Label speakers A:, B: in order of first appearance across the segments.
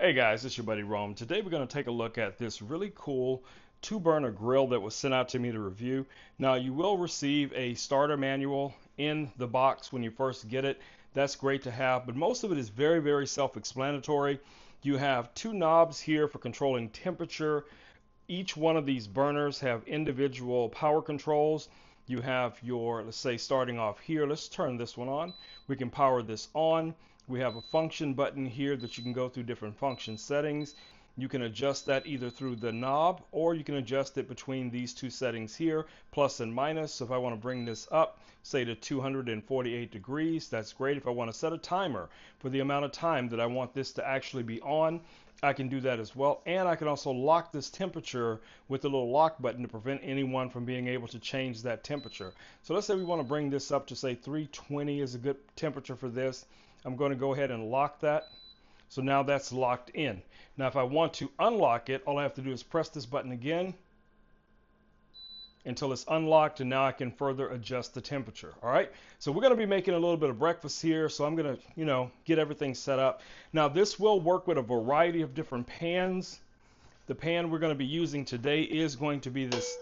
A: Hey guys, it's your buddy Rome. Today we're going to take a look at this really cool two-burner grill that was sent out to me to review. Now you will receive a starter manual in the box when you first get it. That's great to have, but most of it is very self-explanatory. You have two knobs here for controlling temperature. Each one of these burners have individual power controls. You have your, let's say starting off here, let's turn this one on. We can power this on. We have a function button here that you can go through different function settings. You can adjust that either through the knob or you can adjust it between these two settings here, plus and minus. So if I want to bring this up, say to 248 degrees, that's great. If I want to set a timer for the amount of time that I want this to actually be on, I can do that as well. And I can also lock this temperature with the little lock button to prevent anyone from being able to change that temperature. So let's say we want to bring this up to say 320 is a good temperature for this. I'm going to go ahead and lock that. So now that's locked in. Now if I want to unlock it, all I have to do is press this button again until it's unlocked, and now I can further adjust the temperature. All right, so we're going to be making a little bit of breakfast here, so I'm going to get everything set up. Now this will work with a variety of different pans. The pan we're going to be using today is going to be this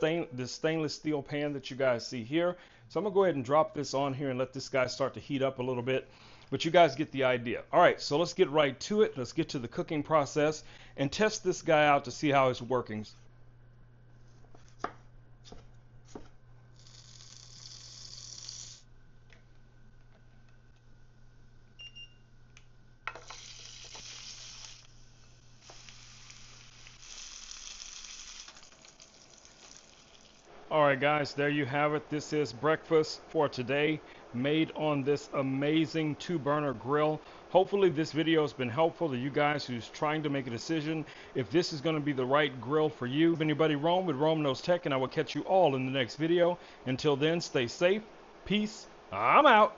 A: stainless steel pan that you guys see here. So I'm going to go ahead and drop this on here and let this guy start to heat up a little bit, but you guys get the idea. All right, so let's get right to it. Let's get to the cooking process and test this guy out to see how it's working. Alright guys, there you have it. This is breakfast for today, made on this amazing two-burner grill. Hopefully this video has been helpful to you guys who's trying to make a decision if this is going to be the right grill for you. Anybody Rome with Rome Knows Tech, and I will catch you all in the next video. Until then, stay safe, peace, I'm out.